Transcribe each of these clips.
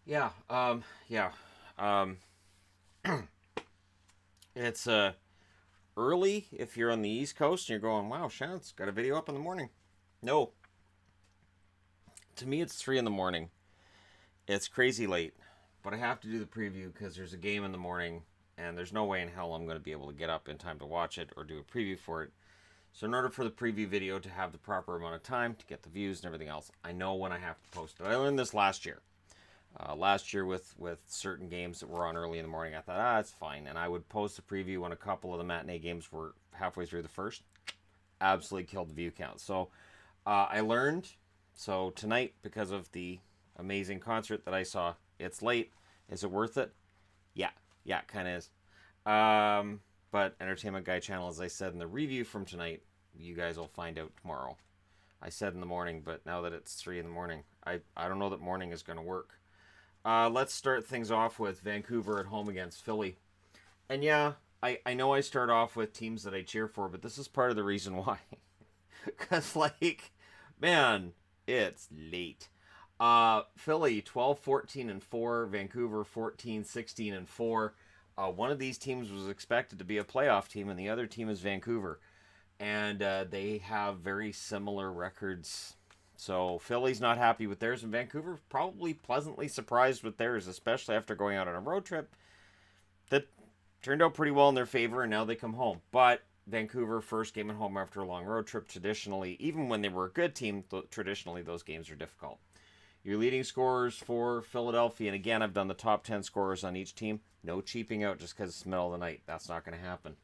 Yeah, yeah. Um, it's early if you're on the East Coast and you're going, wow, Shannon's got a video up in the morning. No, to me it's 3 in the morning. It's crazy late, but I have to do the preview because there's a game in the morning, and there's no way in hell I'm going to be able to get up in time to watch it or do a preview for it. So in order for the preview video to have the proper amount of time to get the views and everything else, I know when I have to post it. I learned this last year. Last year with certain games that were on early in the morning, I thought, it's fine. And I would post a preview when a couple of the matinee games were halfway through the first. Absolutely killed the view count. So I learned. So tonight, because of the amazing concert that I saw, it's late. Is it worth it? Yeah. Yeah, it kind of is. But Entertainment Guy channel, as I said in the review from tonight, you guys will find out tomorrow. I said in the morning, but now that it's 3 in the morning, I don't know that morning is going to work. Let's start things off with Vancouver at home against Philly. And yeah, I know I start off with teams that I cheer for, but this is part of the reason why. Because, like, man, it's late. Philly 12, 14, and 4. Vancouver 14, 16, and 4. One of these teams was expected to be a playoff team, and the other team is Vancouver. And they have very similar records. So Philly's not happy with theirs, and Vancouver probably pleasantly surprised with theirs, especially after going out on a road trip that turned out pretty well in their favor, and now they come home. But Vancouver, first game at home after a long road trip, traditionally, even when they were a good team, traditionally those games are difficult. Your leading scorers for Philadelphia, and again, I've done the top 10 scorers on each team. No cheaping out just because it's the middle of the night. That's not going to happen.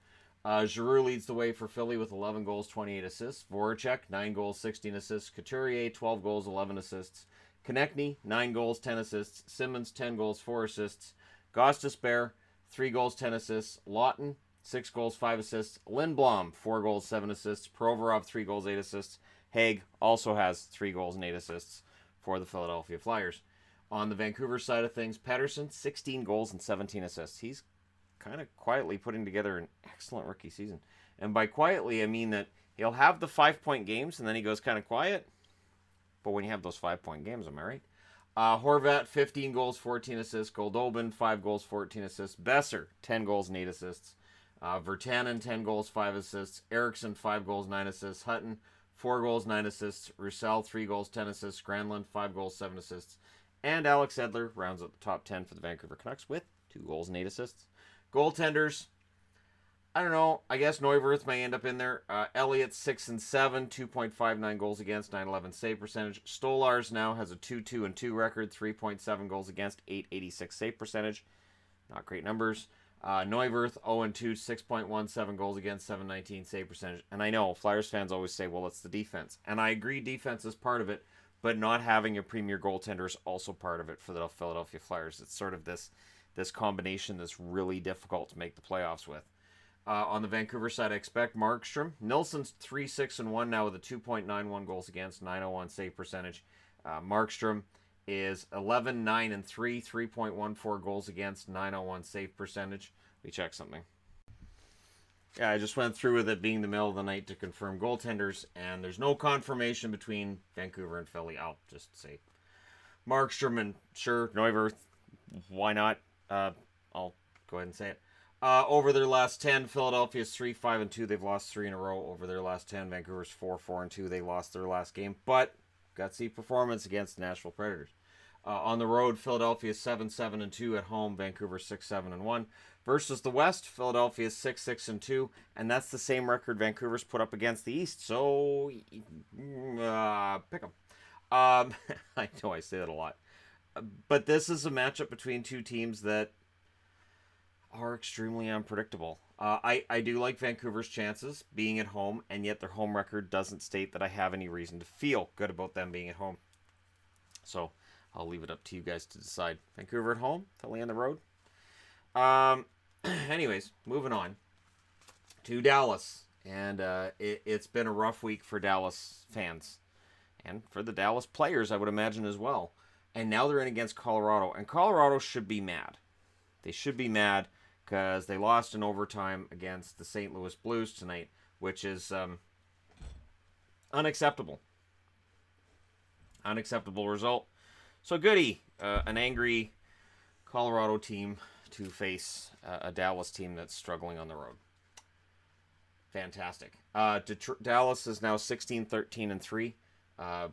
Giroux leads the way for Philly with 11 goals, 28 assists. Voracek, 9 goals, 16 assists. Couturier, 12 goals, 11 assists. Konechny, 9 goals, 10 assists. Simmons, 10 goals, 4 assists. Gostisbehere, 3 goals, 10 assists. Lawton, 6 goals, 5 assists. Lindblom, 4 goals, 7 assists. Provorov, 3 goals, 8 assists. Haig also has 3 goals and 8 assists for the Philadelphia Flyers. On the Vancouver side of things, Pettersson, 16 goals and 17 assists. He's kind of quietly putting together an excellent rookie season. And by quietly, I mean that he'll have the 5-point games and then he goes kind of quiet. But when you have those 5-point games, am I right? Horvat, 15 goals, 14 assists. Goldobin, 5 goals, 14 assists. Besser, 10 goals and 8 assists. Virtanen, 10 goals, 5 assists. Eriksson, 5 goals, 9 assists. Hutton, 4 goals, 9 assists. Roussel, 3 goals, 10 assists. Granlund, 5 goals, 7 assists. And Alex Edler rounds out the top 10 for the Vancouver Canucks with 2 goals and 8 assists. Goaltenders, I don't know. I guess Neuwirth may end up in there. Elliott 6-7, 2.59 goals against, 911 save percentage. Stolarz now has a 2-2-2 record, 3.7 goals against, 886 save percentage. Not great numbers. Neuwirth 0-2, 6.17 goals against, 719 save percentage. And I know Flyers fans always say, well, it's the defense. And I agree defense is part of it, but not having a premier goaltender is also part of it for the Philadelphia Flyers. It's sort of this combination that's really difficult to make the playoffs with. On the Vancouver side, I expect Markstrom. Nilsson's 3-6-1 now with a 2.91 goals against, 901 save percentage. Markstrom is 11-9-3, 3.14 goals against, 901 save percentage. Let me check something. Yeah, I just went through with it being the middle of the night to confirm goaltenders, and there's no confirmation between Vancouver and Philly. I'll just say Markstrom and sure, Neuwirth. Why not? I'll go ahead and say it. Over their last 10, Philadelphia's 3-5-2. They've lost 3 in a row over their last 10. Vancouver's 4-4-2. They lost their last game, but gutsy performance against the Nashville Predators. On the road, Philadelphia 7-7-2 at home. Vancouver 6-7-1. Versus the West, Philadelphia 6-6-2, and that's the same record Vancouver's put up against the East. So, pick them. I know I say that a lot. But this is a matchup between two teams that are extremely unpredictable. I do like Vancouver's chances being at home, and yet their home record doesn't state that I have any reason to feel good about them being at home. So I'll leave it up to you guys to decide. Vancouver at home, Philly on the road. Anyways, moving on to Dallas. And it's been a rough week for Dallas fans. And for the Dallas players, I would imagine as well. And now they're in against Colorado. And Colorado should be mad. They should be mad because they lost in overtime against the St. Louis Blues tonight, which is unacceptable. Unacceptable result. So, Goody, an angry Colorado team to face a Dallas team that's struggling on the road. Fantastic. Dallas is now 16-13-3.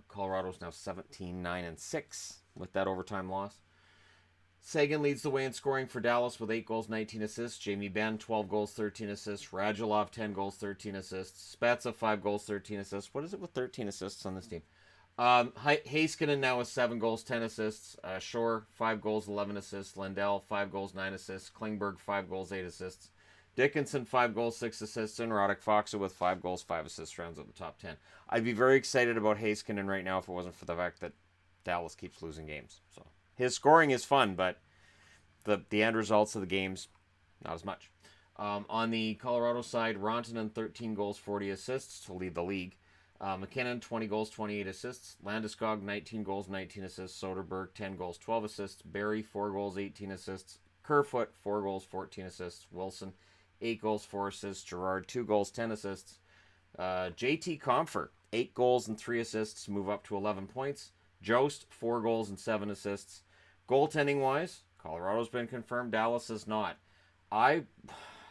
Colorado's now 17-9-6 with that overtime loss. Sagan leads the way in scoring for Dallas with 8 goals, 19 assists. Jamie Benn, 12 goals, 13 assists. Radulov, 10 goals, 13 assists. Spezza, 5 goals, 13 assists. What is it with 13 assists on this team? Heiskanen now with 7 goals, 10 assists. Shore, 5 goals, 11 assists. Lindell, 5 goals, 9 assists. Klingberg, 5 goals, 8 assists. Dickinson, 5 goals, 6 assists. And Radek Faksa with 5 goals, 5 assists, rounds out the top 10. I'd be very excited about Heiskanen right now if it wasn't for the fact that Dallas keeps losing games. So his scoring is fun, but the end results of the games, not as much. On the Colorado side, Rantanen, 13 goals, 40 assists to lead the league. McKinnon, 20 goals, 28 assists. Landeskog, 19 goals, 19 assists. Soderberg, 10 goals, 12 assists. Barry, 4 goals, 18 assists. Kerfoot, 4 goals, 14 assists. Wilson, 8 goals, 4 assists. Gerard, 2 goals, 10 assists. JT Compher, 8 goals and 3 assists, move up to 11 points. Jost, 4 goals and 7 assists. Goaltending-wise, Colorado's been confirmed. Dallas is not. I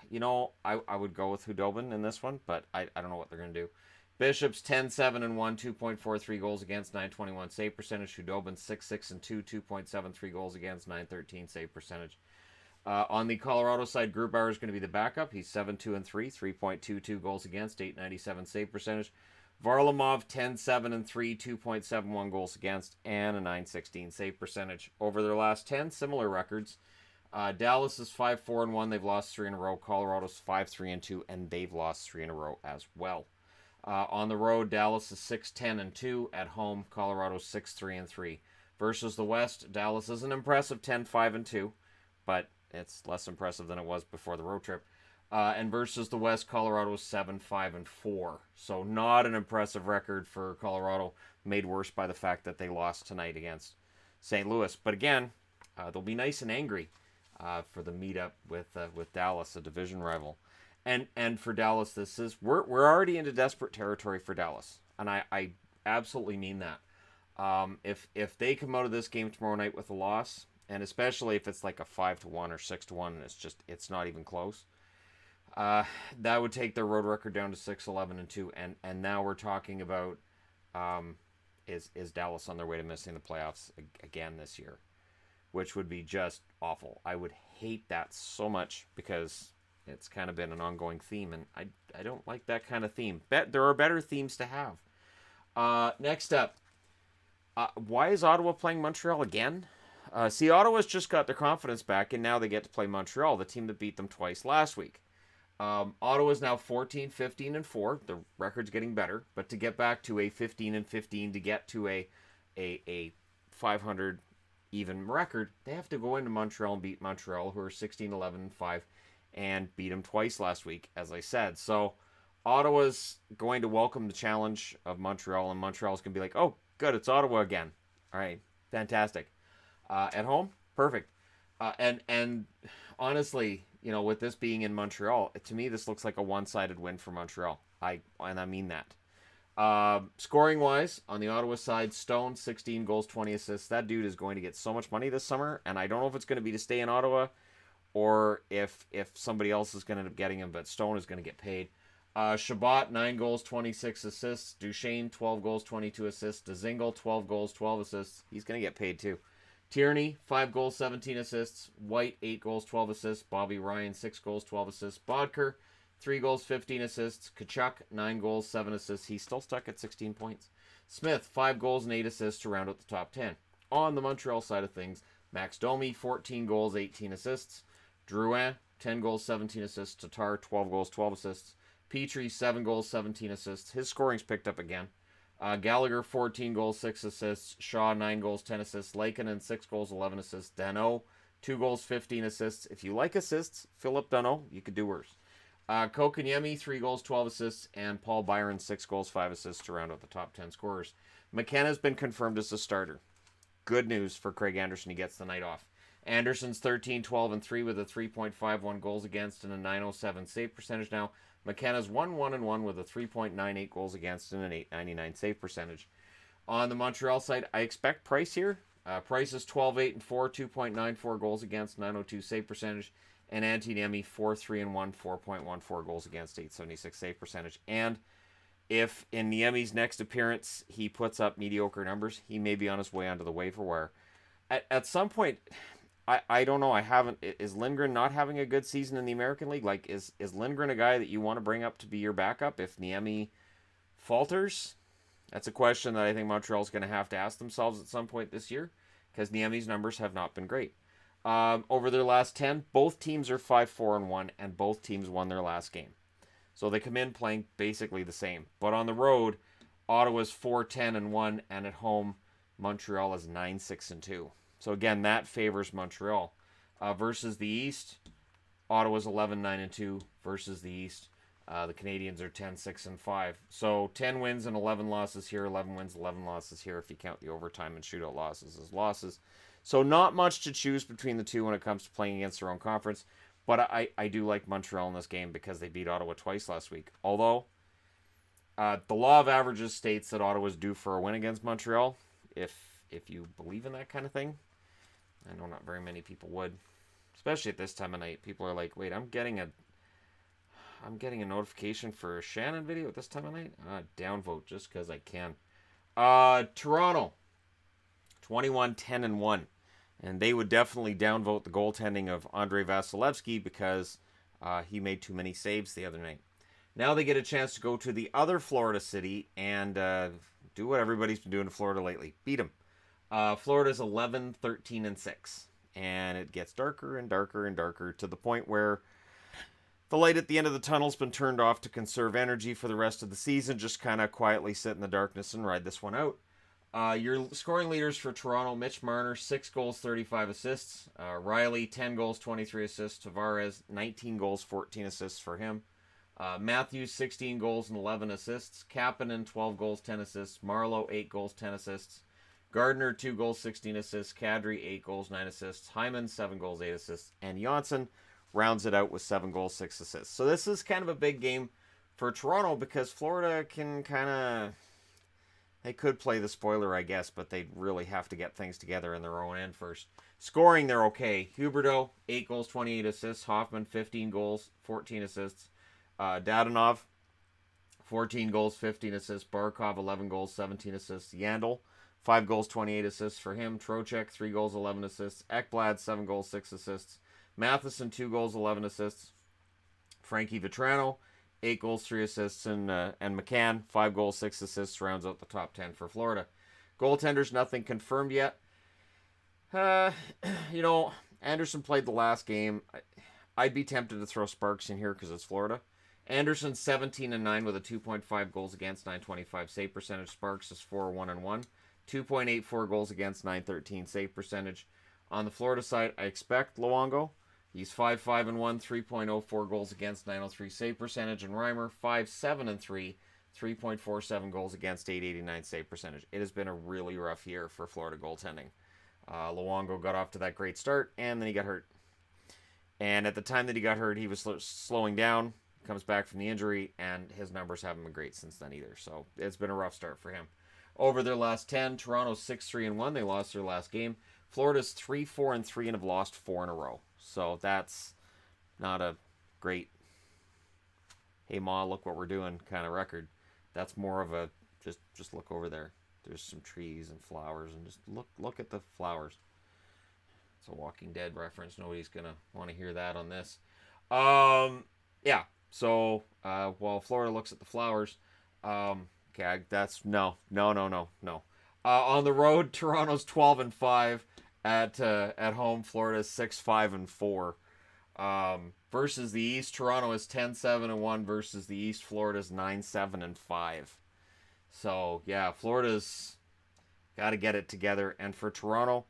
would go with Hudobin in this one, but I don't know what they're going to do. Bishop's 10-7-1, 2.43 goals against, 921 save percentage. Hudobin 6-6-2, 2.73 goals against, 913 save percentage. On the Colorado side, Grubauer is going to be the backup. He's 7-2-3, 3.22 goals against, 897 save percentage. Varlamov 10-7-3, 2.71 goals against, and a 916 save percentage. Over their last 10, similar records. Dallas is 5-4-1. They've lost 3 in a row. Colorado's 5-3-2, and they've lost 3 in a row as well. On the road, Dallas is 6-10-2. At home, Colorado's 6-3-3. Versus the West, Dallas is an impressive 10-5-2, but it's less impressive than it was before the road trip. And versus the West, Colorado is 7-5-4. So not an impressive record for Colorado, made worse by the fact that they lost tonight against St. Louis. But again, they'll be nice and angry for the meetup with Dallas, a division rival. And for Dallas, we're already into desperate territory for Dallas, and I absolutely mean that. If they come out of this game tomorrow night with a loss, and especially if it's like a 5-1 or 6-1, and it's not even close. That would take their road record down to 6-11-2, and now we're talking about is Dallas on their way to missing the playoffs again this year, which would be just awful. I would hate that so much because it's kind of been an ongoing theme, and I don't like that kind of theme. There are better themes to have. Next up, why is Ottawa playing Montreal again? Ottawa's just got their confidence back, and now they get to play Montreal, the team that beat them twice last week. Ottawa's now 14-15-4. The record's getting better, but to get back to a 15-15, to get to a 500 even record, they have to go into Montreal and beat Montreal, who are 16-11-5, and beat them twice last week, as I said. So Ottawa's going to welcome the challenge of Montreal, and Montreal's going to be like, oh, good, it's Ottawa again. All right, fantastic. At home, perfect. And honestly, with this being in Montreal, to me, this looks like a one-sided win for Montreal. I mean that. Scoring-wise, on the Ottawa side, Stone, 16 goals, 20 assists. That dude is going to get so much money this summer, and I don't know if it's going to be to stay in Ottawa or if somebody else is going to end up getting him, but Stone is going to get paid. Shabbat, 9 goals, 26 assists. Duchesne, 12 goals, 22 assists. Dzingel, 12 goals, 12 assists. He's going to get paid too. Tierney, 5 goals, 17 assists. White, 8 goals, 12 assists. Bobby Ryan, 6 goals, 12 assists. Bodker, 3 goals, 15 assists. Kachuk, 9 goals, 7 assists. He's still stuck at 16 points. Smith, 5 goals and 8 assists to round out the top 10. On the Montreal side of things, Max Domi, 14 goals, 18 assists. Drouin, 10 goals, 17 assists. Tatar, 12 goals, 12 assists. Petrie, 7 goals, 17 assists. His scoring's picked up again. Gallagher, 14 goals, 6 assists. Shaw, 9 goals, 10 assists. Lakeinen, 6 goals, 11 assists. Danault, 2 goals, 15 assists. If you like assists, Philip Danault, you could do worse. Kokaniemi, 3 goals, 12 assists. And Paul Byron, 6 goals, 5 assists to round out the top 10 scorers. McKenna's been confirmed as a starter. Good news for Craig Anderson. He gets the night off. Anderson's 13-12-3 with a 3.51 goals against and a 907 save percentage now. McKenna's 1-1-1 with a 3.98 goals against and an 899 save percentage. On the Montreal side, I expect Price here. Price is 12-8-4, 2.94 goals against, 902 save percentage. And Antti Niemi, 4-3-1, 4.14 goals against, 876 save percentage. And if in Niemi's next appearance he puts up mediocre numbers, he may be on his way onto the waiver wire. At some point, I don't know. Is Lindgren not having a good season in the American League? Like, is Lindgren a guy that you want to bring up to be your backup if Niemi falters? That's a question that I think Montreal's going to have to ask themselves at some point this year, because Niemi's numbers have not been great. Over their last 10, both teams are 5-4-1, and both teams won their last game. So they come in playing basically the same. But on the road, Ottawa's 4-10-1, and at home, Montreal is 9-6-2. So again, that favors Montreal. Versus the East, Ottawa's 11-9-2 versus the East. The Canadians are 10-6-5. So 10 wins and 11 losses here, 11 wins, 11 losses here if you count the overtime and shootout losses as losses. So not much to choose between the two when it comes to playing against their own conference. But I do like Montreal in this game because they beat Ottawa twice last week. Although, the law of averages states that Ottawa's due for a win against Montreal. If you believe in that kind of thing. I know not very many people would. Especially at this time of night. People are like, wait, I'm getting a notification for a Shannon video at this time of night? Downvote just because I can. Toronto. 21-10-1. And they would definitely downvote the goaltending of Andrei Vasilevsky because he made too many saves the other night. Now they get a chance to go to the other Florida city and do what everybody's been doing in Florida lately. Beat them. Florida's 11-13-6. And it gets darker and darker and darker to the point where the light at the end of the tunnel's been turned off to conserve energy for the rest of the season. Just kind of quietly sit in the darkness and ride this one out. Your scoring leaders for Toronto, Mitch Marner, 6 goals, 35 assists. Riley, 10 goals, 23 assists. Tavares, 19 goals, 14 assists for him. Matthews, 16 goals and 11 assists. Kapanen, 12 goals, 10 assists. Marleau, 8 goals, 10 assists. Gardner, 2 goals, 16 assists. Kadri, 8 goals, 9 assists. Hyman, 7 goals, 8 assists. And Janssen rounds it out with 7 goals, 6 assists. So this is kind of a big game for Toronto because Florida can kind of... They could play the spoiler, I guess, but they'd really have to get things together in their own end first. Scoring, they're okay. Huberdeau, 8 goals, 28 assists. Hoffman, 15 goals, 14 assists. Dadonov, 14 goals, 15 assists. Barkov, 11 goals, 17 assists. Yandel, 5 goals, 28 assists for him. Trocheck, 3 goals, 11 assists. Ekblad, 7 goals, 6 assists. Matheson, 2 goals, 11 assists. Frankie Vetrano, 8 goals, 3 assists, and McCann, 5 goals, 6 assists, rounds out the top 10 for Florida. Goaltenders, nothing confirmed yet. Anderson played the last game. I'd be tempted to throw Sparks in here because it's Florida. Anderson, 17-9 with a 2.5 goals against, 925 save percentage. Sparks is 4-1-1. 2.84 goals against, 913 save percentage. On the Florida side, I expect Luongo. He's 5-5-1, 3.04 goals against, 903 save percentage. And Reimer, 5-7-3, 3.47 goals against, 889 save percentage. It has been a really rough year for Florida goaltending. Luongo got off to that great start, and then he got hurt. And at the time that he got hurt, he was slowing down, comes back from the injury, and his numbers haven't been great since then either. So it's been a rough start for him. Over their last 10, Toronto's 6-3-1. They lost their last game. Florida's 3-4-3 and have lost 4 in a row. So that's not a great, hey, Ma, look what we're doing kind of record. That's more of a, just look over there. There's some trees and flowers, and just look at the flowers. It's a Walking Dead reference. Nobody's going to want to hear that on this. Yeah. So, while Florida looks at the flowers, okay, that's, no. On the road, Toronto's 12-5. At home, Florida's 6-5-4. Versus the East, Toronto is 10-7-1 versus the East. Florida's 9-7-5. So yeah, Florida's got to get it together. And for Toronto,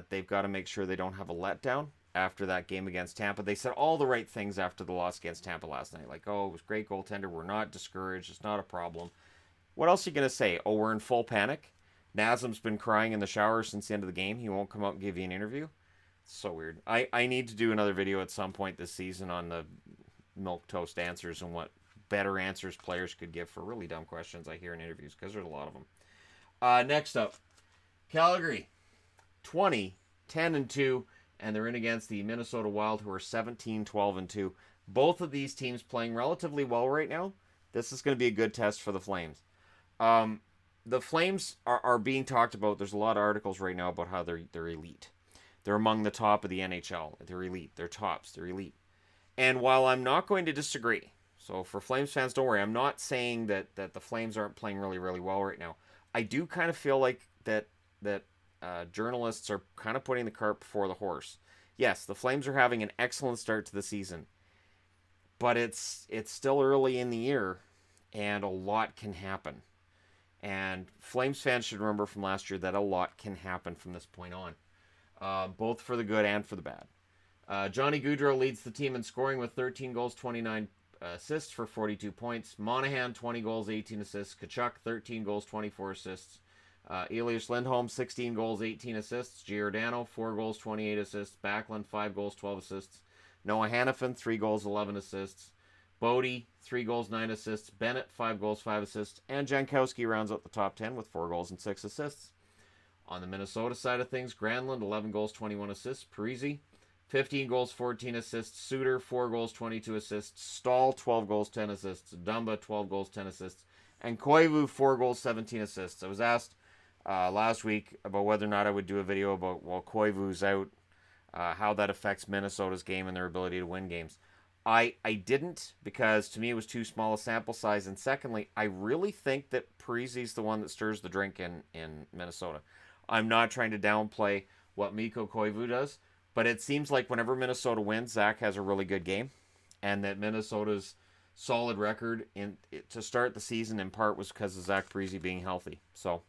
they've got to make sure they don't have a letdown after that game against Tampa. They said all the right things after the loss against Tampa last night. Like, oh, it was great goaltender. We're not discouraged. It's not a problem. What else are you going to say? Oh, we're in full panic? Nazem's been crying in the shower since the end of the game. He won't come out and give you an interview. It's so weird. I need to do another video at some point this season on the milquetoast answers and what better answers players could give for really dumb questions I hear in interviews, because there's a lot of them. Next up, Calgary. 20, 10-2, and they're in against the Minnesota Wild, who are 17, 12-2. Both of these teams playing relatively well right now. This is going to be a good test for the Flames. The Flames are being talked about. There's a lot of articles right now about how they're elite. They're among the top of the NHL. They're elite. They're tops. They're elite. And while I'm not going to disagree, so for Flames fans, don't worry, I'm not saying that the Flames aren't playing really, really well right now. I do kind of feel like that journalists are kind of putting the cart before the horse. Yes, the Flames are having an excellent start to the season, but it's still early in the year, and a lot can happen. And Flames fans should remember from last year that a lot can happen from this point on, both for the good and for the bad. Johnny Gaudreau leads the team in scoring with 13 goals, 29 assists for 42 points. Monahan, 20 goals, 18 assists. Tkachuk, 13 goals, 24 assists. Elias Lindholm, 16 goals, 18 assists. Giordano, 4 goals, 28 assists. Backlund, 5 goals, 12 assists. Noah Hannafin, 3 goals, 11 assists. Bodie, 3 goals, 9 assists. Bennett, 5 goals, 5 assists. And Jankowski rounds out the top 10 with 4 goals and 6 assists. On the Minnesota side of things, Granlund, 11 goals, 21 assists. Parise, 15 goals, 14 assists. Suter, 4 goals, 22 assists. Stahl, 12 goals, 10 assists. Dumba, 12 goals, 10 assists. And Koivu, 4 goals, 17 assists. I was asked last week about whether or not I would do a video about, while Koivu's out, how that affects Minnesota's game and their ability to win games. I didn't, because to me it was too small a sample size. And secondly, I really think that Parise's the one that stirs the drink in Minnesota. I'm not trying to downplay what Mikko Koivu does, but it seems like whenever Minnesota wins, Zach has a really good game, and that Minnesota's solid record to start the season in part was because of Zach Parise being healthy. So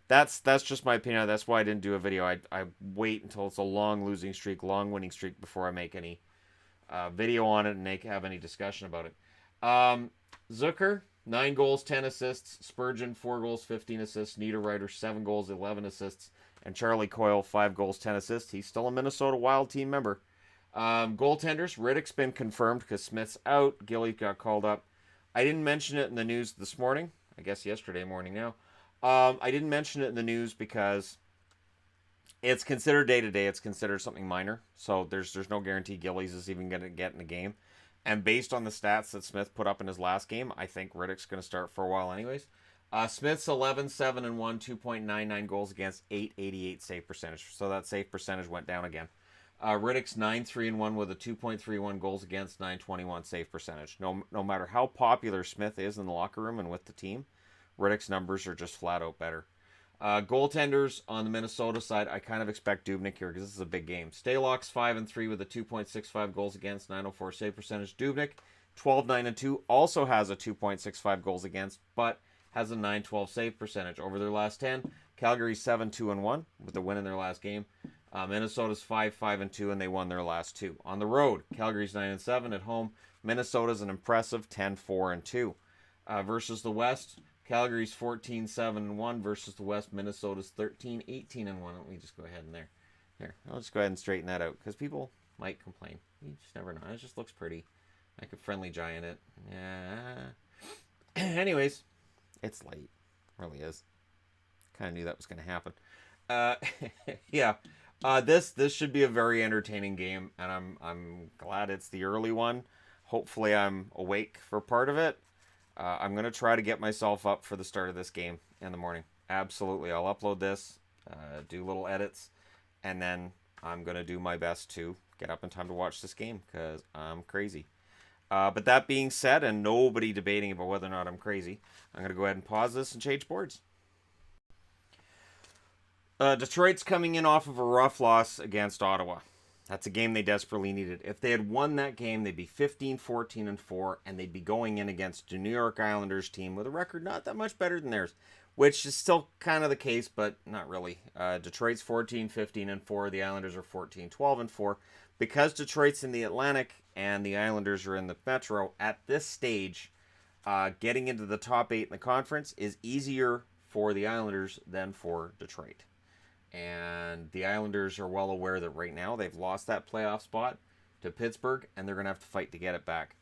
that's just my opinion. That's why I didn't do a video. I wait until it's a long losing streak, long winning streak before I make any video on it and have any discussion about it. Zucker, 9 goals, 10 assists. Spurgeon, 4 goals, 15 assists. Niederreiter, 7 goals, 11 assists. And Charlie Coyle, 5 goals, 10 assists. He's still a Minnesota Wild team member. Goaltenders, Riddick's been confirmed because Smith's out. Gilly got called up. I didn't mention it in the news this morning. I guess yesterday morning now. I didn't mention it in the news because it's considered day-to-day. It's considered something minor. So there's no guarantee Gillies is even going to get in the game. And based on the stats that Smith put up in his last game, I think Riddick's going to start for a while anyways. Smith's 11-7-1, 2.99 goals against, 888 save percentage. So that save percentage went down again. Riddick's 9-3-1 with a 2.31 goals against, 921 save percentage. No matter how popular Smith is in the locker room and with the team, Riddick's numbers are just flat out better. Goaltenders on the Minnesota side, I kind of expect Dubnyk here because this is a big game. Stalock's 5-3 with a 2.65 goals against, 904 save percentage. Dubnyk, 12-9-2, also has a 2.65 goals against, but has a 912 save percentage. Over their last 10, Calgary's 7-2-1 with the win in their last game. Minnesota's 5-5-2, and they won their last 2. On the road, Calgary's 9-7. At home, Minnesota's an impressive 10-4-2. Versus the West, Calgary's 14-7-1 versus the West. Minnesota's 13-18-1. Let me just go ahead and there. I'll just go ahead and straighten that out because people might complain. You just never know. It just looks pretty. Like a friendly giant. Yeah. Anyways, it's late. It really is. Kind of knew that was going to happen. Yeah. This should be a very entertaining game, and I'm glad it's the early one. Hopefully, I'm awake for part of it. I'm going to try to get myself up for the start of this game in the morning. Absolutely. I'll upload this, do little edits, and then I'm going to do my best to get up in time to watch this game because I'm crazy. But that being said, and nobody debating about whether or not I'm crazy, I'm going to go ahead and pause this and change boards. Detroit's coming in off of a rough loss against Ottawa. That's a game they desperately needed. If they had won that game, they'd be 15-14-4, and they'd be going in against the New York Islanders team with a record not that much better than theirs, which is still kind of the case, but not really. Detroit's 14-15-4. The Islanders are 14-12-4. Because Detroit's in the Atlantic and the Islanders are in the Metro, at this stage, getting into the top 8 in the conference is easier for the Islanders than for Detroit. And the Islanders are well aware that right now they've lost that playoff spot to Pittsburgh, and they're going to have to fight to get it back.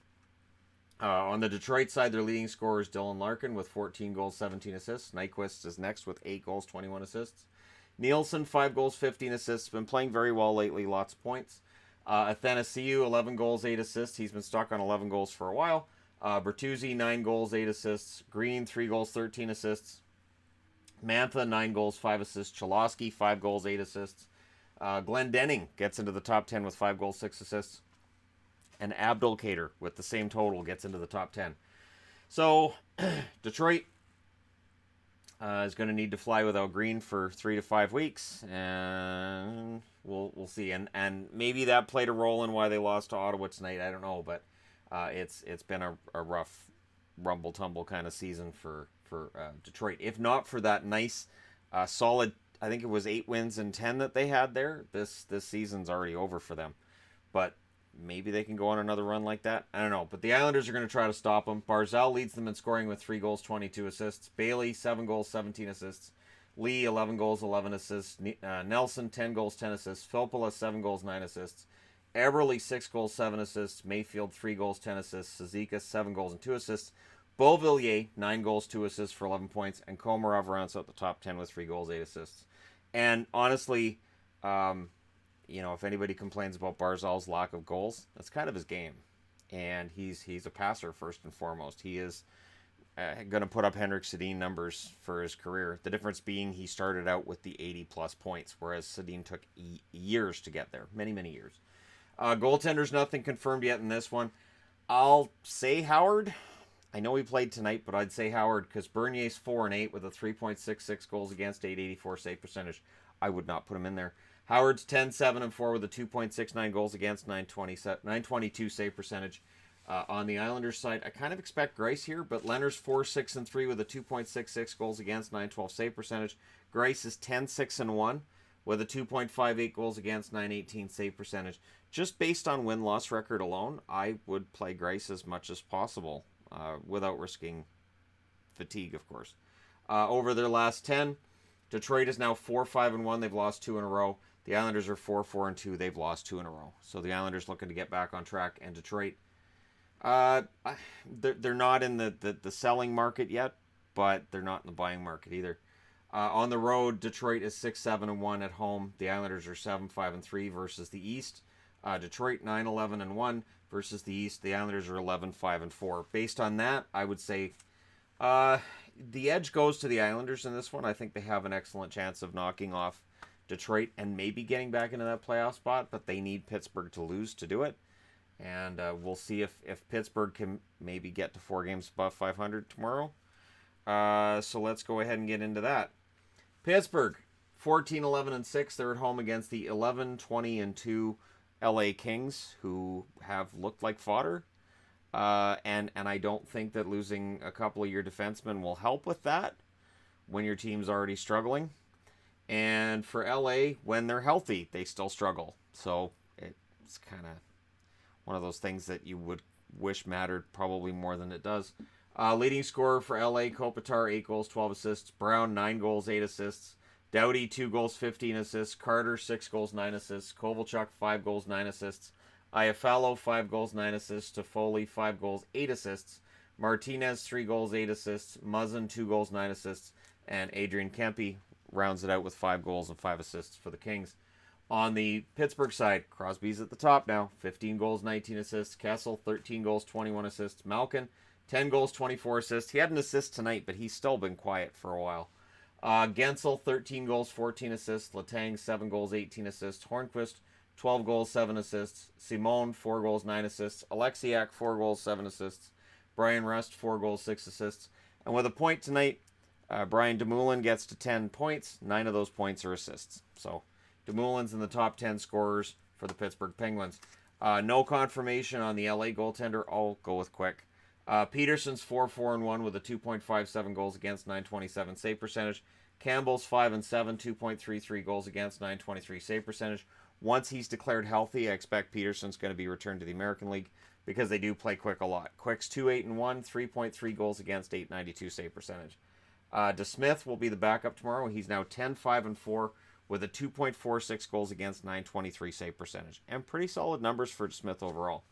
On the Detroit side, their leading scorer is Dylan Larkin with 14 goals, 17 assists. Nyquist is next with 8 goals, 21 assists. Nielsen, 5 goals, 15 assists. Been playing very well lately, lots of points. Athanasiou, 11 goals, 8 assists. He's been stuck on 11 goals for a while. Bertuzzi, 9 goals, 8 assists. Green, 3 goals, 13 assists. Mantha, 9 goals, 5 assists. Cholowski, 5 goals, 8 assists. Glendening gets into the top 10 with 5 goals, 6 assists. And Abdelkader, with the same total, gets into the top 10. So, Detroit is going to need to fly without Green for 3 to 5 weeks, and we'll see. And maybe that played a role in why they lost to Ottawa tonight. I don't know, but it's been a rough rumble tumble kind of season for Detroit. If not for that nice, solid, I think it was 8 wins and 10 that they had there, this season's already over for them. But maybe they can go on another run like that. I don't know. But the Islanders are going to try to stop them. Barzal leads them in scoring with 3 goals, 22 assists. Bailey, 7 goals, 17 assists. Lee, 11 goals, 11 assists. Nelson, 10 goals, 10 assists. Filppula, 7 goals, 9 assists. Eberle, 6 goals, 7 assists. Mayfield, 3 goals, 10 assists. Sazika, 7 goals and 2 assists. Beauvillier, 9 goals, 2 assists for 11 points. And Komarov rounds out the top 10 with 3 goals, 8 assists. And honestly, if anybody complains about Barzal's lack of goals, that's kind of his game. And he's a passer first and foremost. He is going to put up Henrik Sedin numbers for his career. The difference being he started out with the 80-plus points, whereas Sedin took years to get there. Many, many years. Goaltenders, nothing confirmed yet in this one. I'll say Howard. I know he played tonight, but I'd say Howard because Bernier's 4-8 with a 3.66 goals against, 884 save percentage. I would not put him in there. Howard's 10-7-4 with a 2.69 goals against, 922 save percentage. On the Islanders side, I kind of expect Greiss here, but Leonard's 4-6-3 with a 2.66 goals against, 912 save percentage. Greiss is 10-6-1 with a 2.58 goals against, 918 save percentage. Just based on win-loss record alone, I would play Greiss as much as possible without risking fatigue, of course. Over their last 10, Detroit is now 4-5-1. They've lost 2 in a row. The Islanders are 4-4-2. They've lost 2 in a row. So the Islanders looking to get back on track. And Detroit, they're not in the selling market yet, but they're not in the buying market either. On the road, Detroit is 6-7-1 at home. The Islanders are 7-5-3 versus the East. Detroit 9-11-1 versus the East. The Islanders are 11-5-4. Based on that, I would say the edge goes to the Islanders in this one. I think they have an excellent chance of knocking off Detroit and maybe getting back into that playoff spot, but they need Pittsburgh to lose to do it. And we'll see if Pittsburgh can maybe get to 4 games above 500 tomorrow. So let's go ahead and get into that. Pittsburgh, 14-11-6. They're at home against the 11-20-2 LA Kings, who have looked like fodder. And I don't think that losing a couple of your defensemen will help with that when your team's already struggling. And for LA, when they're healthy, they still struggle. So it's kind of one of those things that you would wish mattered probably more than it does. Leading scorer for LA, Kopitar, 8 goals, 12 assists. Brown, 9 goals, 8 assists. Doughty, 2 goals, 15 assists. Carter, 6 goals, 9 assists. Kovalchuk, 5 goals, 9 assists. Iafallo, 5 goals, 9 assists. Toffoli, 5 goals, 8 assists. Martinez, 3 goals, 8 assists. Muzzin, 2 goals, 9 assists. And Adrian Kempe rounds it out with 5 goals and 5 assists for the Kings. On the Pittsburgh side, Crosby's at the top now. 15 goals, 19 assists. Kessel, 13 goals, 21 assists. Malkin, 10 goals, 24 assists. He had an assist tonight, but he's still been quiet for a while. Gensel, 13 goals, 14 assists. Letang, 7 goals, 18 assists. Hornquist, 12 goals, 7 assists. Simone, 4 goals, 9 assists. Alexiak, 4 goals, 7 assists. Brian Rust, 4 goals, 6 assists. And with a point tonight, Brian Dumoulin gets to 10 points. 9 of those points are assists. So Dumoulin's in the top 10 scorers for the Pittsburgh Penguins. No confirmation on the LA goaltender. I'll go with Quick. Peterson's 4-4-1 with a 2.57 goals against, 927 save percentage. Campbell's 5-7, 2.33 goals against, 923 save percentage. Once he's declared healthy, I expect Peterson's going to be returned to the American League because they do play Quick a lot. Quick's 2-8-1, 3.3 goals against, 892 save percentage. DeSmith will be the backup tomorrow. He's now 10-5-4 with a 2.46 goals against, 923 save percentage. And pretty solid numbers for DeSmith overall.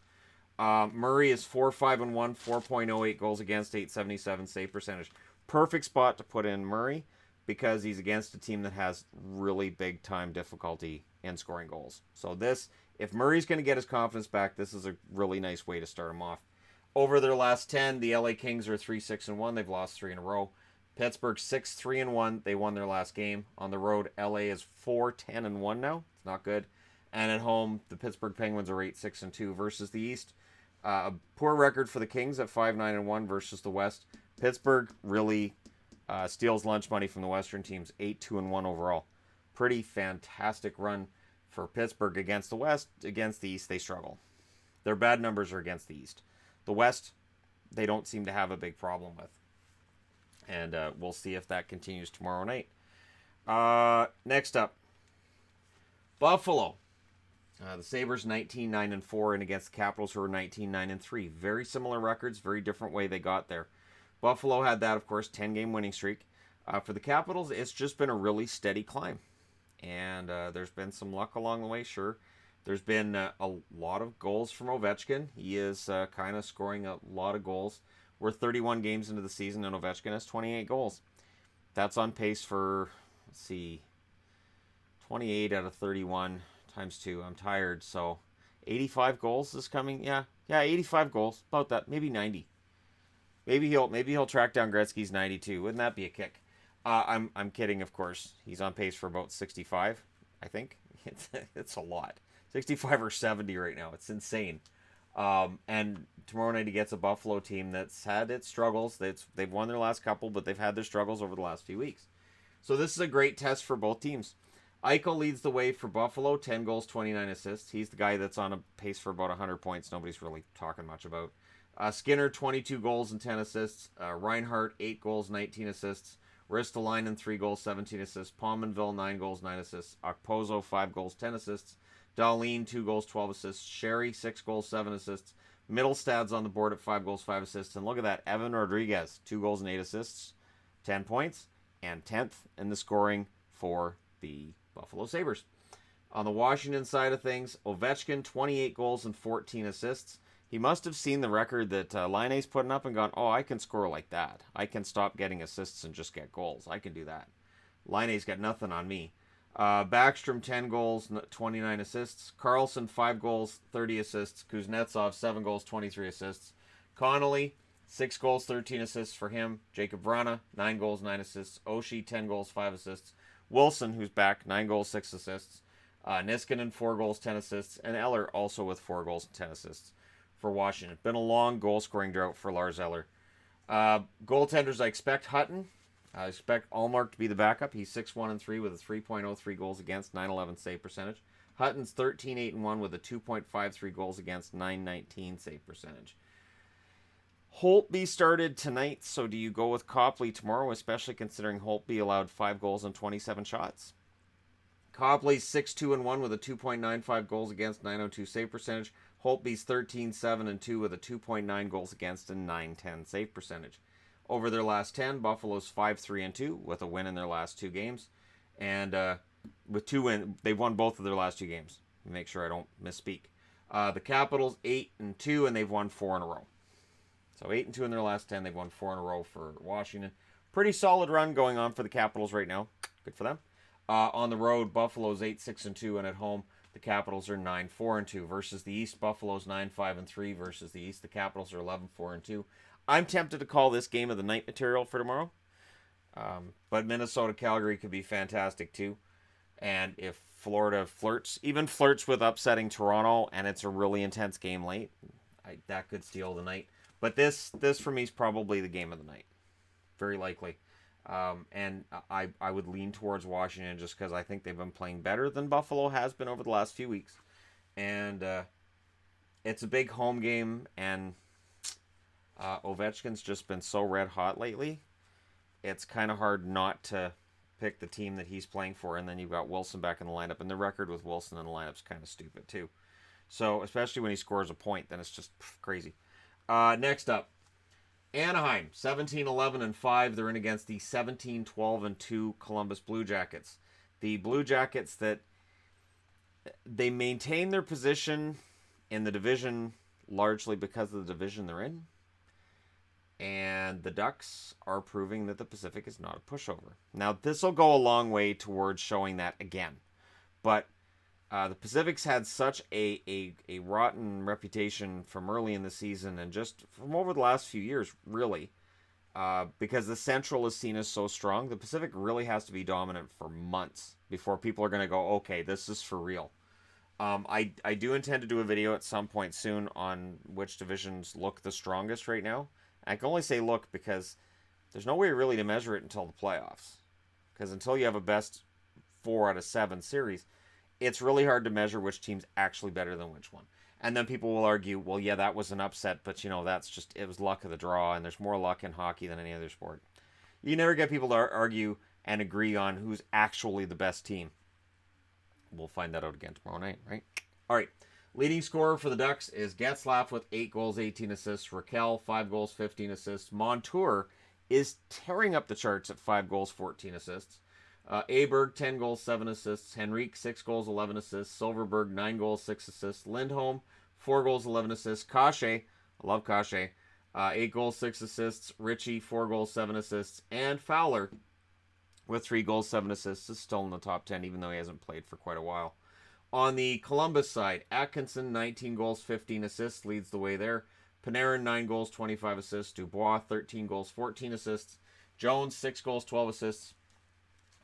Murray is 4-5-1, 4.08 goals against, 877 save percentage. Perfect spot to put in Murray because he's against a team that has really big time difficulty in scoring goals. So this, if Murray's going to get his confidence back, this is a really nice way to start him off. Over their last 10, the LA Kings are 3-6-1. They've lost 3 in a row. Pittsburgh 6-3-1. They won their last game. On the road, LA is 4-10-1 now. It's not good. And at home, the Pittsburgh Penguins are 8-6-2 versus the East. A poor record for the Kings at 5-9-1 versus the West. Pittsburgh really steals lunch money from the Western teams, 8-2-1 overall. Pretty fantastic run for Pittsburgh against the West. Against the East, they struggle. Their bad numbers are against the East. The West, they don't seem to have a big problem with. And we'll see if that continues tomorrow night. Next up, Buffalo. The Sabres 19-9-4 and against the Capitals, who are 19-9-3. Very similar records, very different way they got there. Buffalo had that, of course, 10-game winning streak. For the Capitals, it's just been a really steady climb. And there's been some luck along the way, sure. There's been a lot of goals from Ovechkin. He is kind of scoring a lot of goals. We're 31 games into the season, and Ovechkin has 28 goals. That's on pace for, 28 out of 31 times 2. I'm tired, so 85 goals is coming. Yeah, 85 goals, about that, maybe 90. Maybe he'll track down Gretzky's 92. Wouldn't that be a kick? I'm kidding, of course. He's on pace for about 65, I think. It's a lot. 65 or 70 right now. It's insane. And tomorrow night he gets a Buffalo team that's had its struggles. They've won their last couple, but they've had their struggles over the last few weeks. So this is a great test for both teams. Eichel leads the way for Buffalo, 10 goals, 29 assists. He's the guy that's on a pace for about 100 points. Nobody's really talking much about. Skinner, 22 goals and 10 assists. Reinhart, 8 goals, 19 assists. Ristolainen, 3 goals, 17 assists. Pominville, 9 goals, 9 assists. Okposo, 5 goals, 10 assists. Dahlin, 2 goals, 12 assists. Sherry, 6 goals, 7 assists. Middlestad's on the board at 5 goals, 5 assists. And look at that, Evan Rodriguez, 2 goals and 8 assists, 10 points, and 10th in the scoring for the Buffalo Sabres. On the Washington side of things, Ovechkin, 28 goals and 14 assists. He must have seen the record that Laine's putting up and gone, oh, I can score like that. I can stop getting assists and just get goals. I can do that. Laine's got nothing on me. Backstrom, 10 goals, 29 assists. Carlson, 5 goals, 30 assists. Kuznetsov, 7 goals, 23 assists. Connolly, 6 goals, 13 assists for him. Jacob Vrana, 9 goals, 9 assists. Oshie, 10 goals, 5 assists. Wilson, who's back, 9 goals, 6 assists. Niskanen, 4 goals, 10 assists. And Eller also with 4 goals and 10 assists for Washington. Been a long goal-scoring drought for Lars Eller. Goaltenders, I expect Hutton. I expect Allmark to be the backup. He's 6-1-3 with a 3.03 goals against, 911 save percentage. Hutton's 13-8-1 with a 2.53 goals against, 919 save percentage. Holtby started tonight, so do you go with Copley tomorrow, especially considering Holtby allowed 5 goals and 27 shots? Copley's 6-2-1 with a 2.95 goals against, 902 save percentage. Holtby's 13-7-2 with a 2.9 goals against and 910 save percentage. Over their last 10, Buffalo's 5-3-2 with a win in their last 2 games. And with 2 wins, they've won both of their last 2 games. Make sure I don't misspeak. The Capitals 8-2, and they've won 4 in a row. So 8-2 in their last 10, they've won 4 in a row for Washington. Pretty solid run going on for the Capitals right now. Good for them. On the road, Buffalo's 8-6-2, and at home, the Capitals are 9-4-2. Versus the East, Buffalo's 9-5-3. Versus the East, the Capitals are 11-4-2. I'm tempted to call this game of the night material for tomorrow. But Minnesota-Calgary could be fantastic too. And if Florida even flirts with upsetting Toronto, and it's a really intense game late, that could steal the night. But this for me is probably the game of the night. Very likely. And I would lean towards Washington just because I think they've been playing better than Buffalo has been over the last few weeks. And it's a big home game, and Ovechkin's just been so red hot lately. It's kind of hard not to pick the team that he's playing for, and then you've got Wilson back in the lineup, and the record with Wilson in the lineup is kind of stupid too. So especially when he scores a point, then it's just crazy. Next up, Anaheim, 17-11-5. They're in against the 17-12-2 Columbus Blue Jackets. The Blue Jackets that they maintain their position in the division largely because of the division they're in. And the Ducks are proving that the Pacific is not a pushover. Now, this will go a long way towards showing that again. But the Pacific's had such a rotten reputation from early in the season and just from over the last few years, really. Because the Central is seen as so strong, the Pacific really has to be dominant for months before people are going to go, okay, this is for real. I do intend to do a video at some point soon on which divisions look the strongest right now. I can only say look because there's no way really to measure it until the playoffs. Because until you have a best 4 out of 7 series, it's really hard to measure which team's actually better than which one. And then people will argue, well, yeah, that was an upset, but that's just, it was luck of the draw, and there's more luck in hockey than any other sport. You never get people to argue and agree on who's actually the best team. We'll find that out again tomorrow night, right? All right. Leading scorer for the Ducks is Getzlaf with 8 goals, 18 assists. Raquel, 5 goals, 15 assists. Montour is tearing up the charts at 5 goals, 14 assists. Aberg, 10 goals, 7 assists. Henrique, 6 goals, 11 assists. Silverberg, 9 goals, 6 assists. Lindholm, 4 goals, 11 assists. Kase, I love Kase, 8 goals, 6 assists. Ritchie, 4 goals, 7 assists. And Fowler, with 3 goals, 7 assists, is still in the top 10, even though he hasn't played for quite a while. On the Columbus side, Atkinson, 19 goals, 15 assists, leads the way there. Panarin, 9 goals, 25 assists. Dubois, 13 goals, 14 assists. Jones, 6 goals, 12 assists.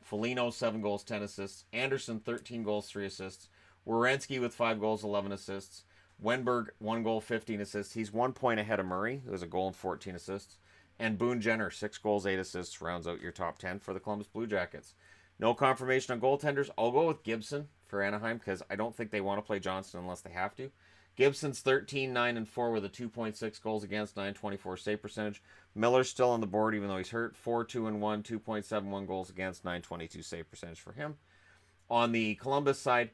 Foligno, 7 goals, 10 assists. Anderson, 13 goals, 3 assists. Werenski with 5 goals, 11 assists. Wenberg, 1 goal, 15 assists. He's 1 point ahead of Murray, who has a goal and 14 assists. And Boone Jenner, 6 goals, 8 assists, rounds out your top 10 for the Columbus Blue Jackets. No confirmation on goaltenders. I'll go with Gibson for Anaheim because I don't think they want to play Johnston unless they have to. Gibson's 13, 9, and 4 with a 2.6 goals against, 9.24 save percentage. Miller's still on the board even though he's hurt. 4, 2, and 1, 2.71 goals against, 9.22 save percentage for him. On the Columbus side,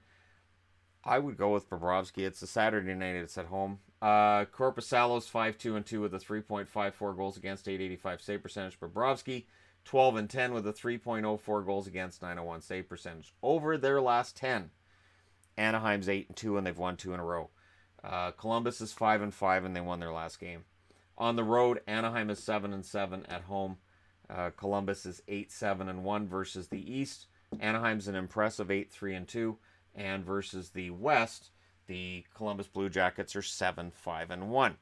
I would go with Bobrovsky. It's a Saturday night. It's at home. Korpisalo's 5-2 and 2 with a 3.54 goals against, 8.85 save percentage. Bobrovsky 12 and 10 with a 3.04 goals against, 9.01 save percentage. Over their last 10, Anaheim's 8 and 2 and they've won 2 in a row. Columbus is 5 and 5 and they won their last game. On the road, Anaheim is 7 and 7 at home. Columbus is 8-7 and 1 versus the East. Anaheim's an impressive 8-3 and 2. And versus the West, the Columbus Blue Jackets are 7-5 and 1.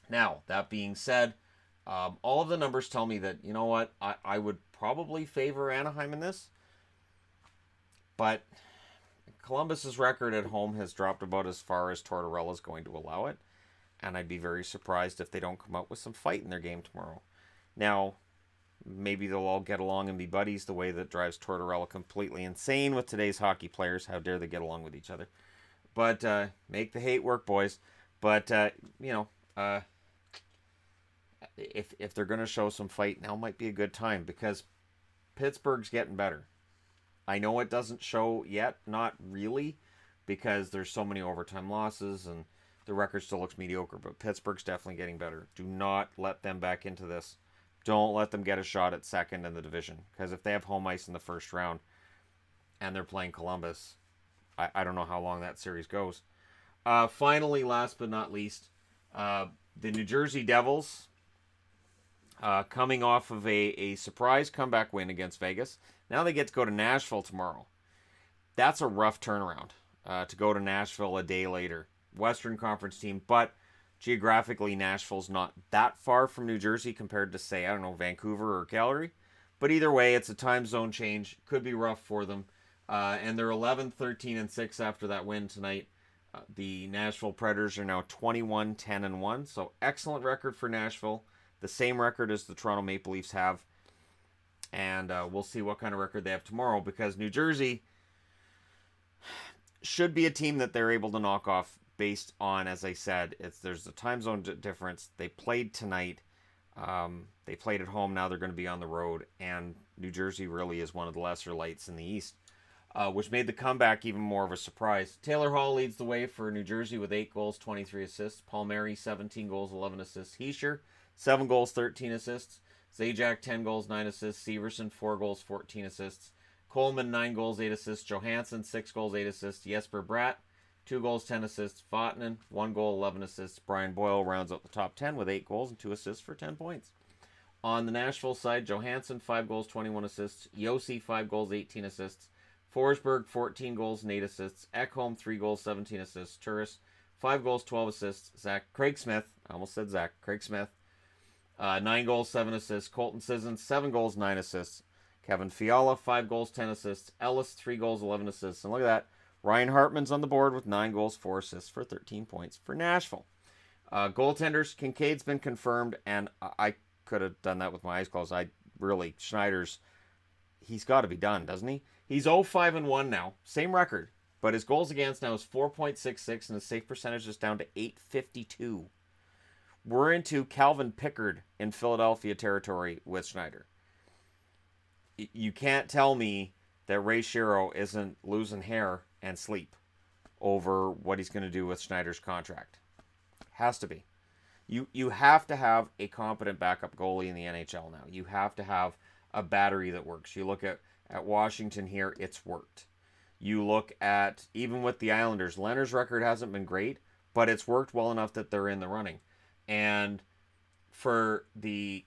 Now, that being said, all of the numbers tell me that, you know what, I would probably favor Anaheim in this. But Columbus's record at home has dropped about as far as Tortorella's going to allow it. And I'd be very surprised if they don't come out with some fight in their game tomorrow. Now, maybe they'll all get along and be buddies the way that drives Tortorella completely insane with today's hockey players. How dare they get along with each other. But make the hate work, boys. But, if they're going to show some fight, now might be a good time because Pittsburgh's getting better. I know it doesn't show yet, not really, because there's so many overtime losses and the record still looks mediocre, but Pittsburgh's definitely getting better. Do not let them back into this. Don't let them get a shot at second in the division, because if they have home ice in the first round and they're playing Columbus, I don't know how long that series goes. Finally, last but not least, the New Jersey Devils, coming off of a surprise comeback win against Vegas. Now they get to go to Nashville tomorrow. That's a rough turnaround to go to Nashville a day later. Western Conference team, but geographically Nashville's not that far from New Jersey compared to, say, I don't know, Vancouver or Calgary. But either way, it's a time zone change. Could be rough for them. And they're 11, 13, and 6 after that win tonight. The Nashville Predators are now 21, 10, and 1. So excellent record for Nashville. The same record as the Toronto Maple Leafs have. And we'll see what kind of record they have tomorrow, because New Jersey should be a team that they're able to knock off based on, as I said, there's a time zone difference. They played tonight. They played at home. Now they're going to be on the road. And New Jersey really is one of the lesser lights in the East, which made the comeback even more of a surprise. Taylor Hall leads the way for New Jersey with 8 goals, 23 assists. Palmieri, 17 goals, 11 assists. Heischer, 7 goals, 13 assists. Zajac, 10 goals, 9 assists. Severson, 4 goals, 14 assists. Coleman, 9 goals, 8 assists. Johansson, 6 goals, 8 assists. Jesper Bratt, 2 goals, 10 assists. Vatanen, 1 goal, 11 assists. Brian Boyle rounds out the top 10 with 8 goals and 2 assists for 10 points. On the Nashville side, Johansson, 5 goals, 21 assists. Yossi, 5 goals, 18 assists. Forsberg, 14 goals and 8 assists. Ekholm, 3 goals, 17 assists. Turris, 5 goals, 12 assists. Craig Smith, 9 goals, 7 assists. Colton Sissons, 7 goals, 9 assists. Kevin Fiala, 5 goals, 10 assists. Ellis, 3 goals, 11 assists. And look at that. Ryan Hartman's on the board with 9 goals, 4 assists for 13 points for Nashville. Goaltenders, Kincaid's been confirmed, and I could have done that with my eyes closed. Schneider's, he's got to be done, doesn't he? He's 0-5-1 now. Same record. But his goals against now is 4.66, and his save percentage is down to .852. We're into Calvin Pickard in Philadelphia territory with Schneider. You can't tell me that Ray Shero isn't losing hair and sleep over what he's going to do with Schneider's contract. Has to be. You have to have a competent backup goalie in the NHL now. You have to have a battery that works. You look at Washington here, it's worked. You look at, even with the Islanders, Leonard's record hasn't been great, but it's worked well enough that they're in the running. And for the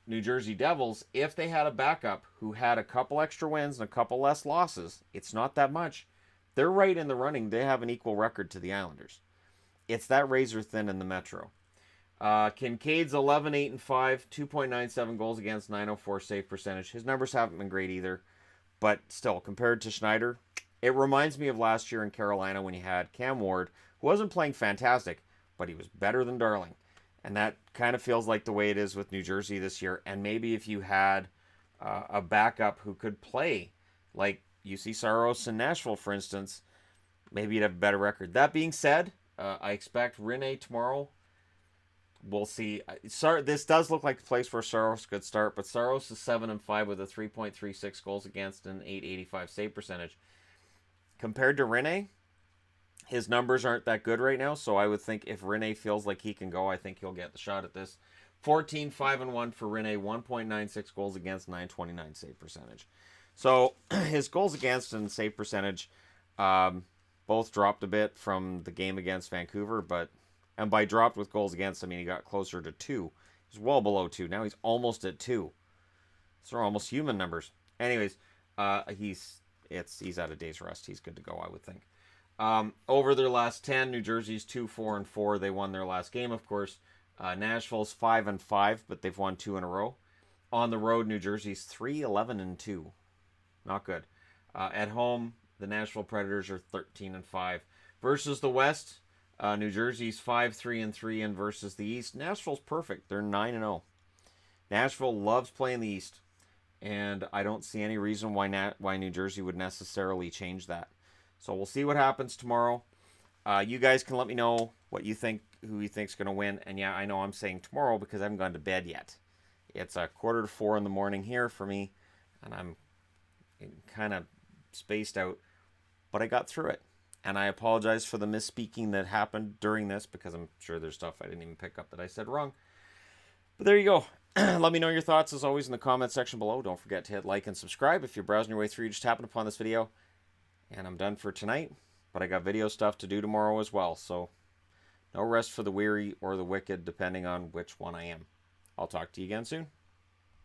New Jersey Devils, if they had a backup who had a couple extra wins and a couple less losses, it's not that much. They're right in the running. They have an equal record to the Islanders. It's that razor thin in the Metro. Kincaid's 11-8-5, 2.97 goals against, 904 save percentage. His numbers haven't been great either, but still, compared to Schneider, it reminds me of last year in Carolina when you had Cam Ward, who wasn't playing fantastic, but he was better than Darling. And that kind of feels like the way it is with New Jersey this year. And maybe if you had a backup who could play, like UC Saros in Nashville, for instance, maybe you'd have a better record. That being said, I expect Rinne tomorrow. We'll see. This does look like a place where Saros could start, but Saros is 7-5 with a 3.36 goals against and 885 save percentage. Compared to Rinne, his numbers aren't that good right now, so I would think if Rinne feels like he can go, I think he'll get the shot at this. 14-5-1 for Rinne, 1.96 goals against, 929 save percentage. So his goals against and save percentage both dropped a bit from the game against Vancouver, and by dropped with goals against, I mean he got closer to 2. He's well below 2. Now he's almost at 2. So they're almost human numbers. Anyways, he's at a day's rest. He's good to go, I would think. Over their last 10, New Jersey's 2-4-4. They won their last game, of course. Nashville's 5-5, but they've won 2 in a row. On the road, New Jersey's 3-11-2. Not good. At home, the Nashville Predators are 13-5. Versus the West, New Jersey's 5-3-3, and versus the East, Nashville's perfect. They're 9-0. Nashville loves playing the East, and I don't see any reason why New Jersey would necessarily change that. So we'll see what happens tomorrow. You guys can let me know what you think, who you think's going to win. And yeah, I know I'm saying tomorrow because I haven't gone to bed yet. It's 3:45 in the morning here for me, and I'm kind of spaced out, but I got through it. And I apologize for the misspeaking that happened during this, because I'm sure there's stuff I didn't even pick up that I said wrong. But there you go. Let me know your thoughts, as always, in the comment section below. Don't forget to hit like and subscribe. If you're browsing your way through, you just happened upon this video. And I'm done for tonight, but I got video stuff to do tomorrow as well. So no rest for the weary or the wicked, depending on which one I am. I'll talk to you again soon.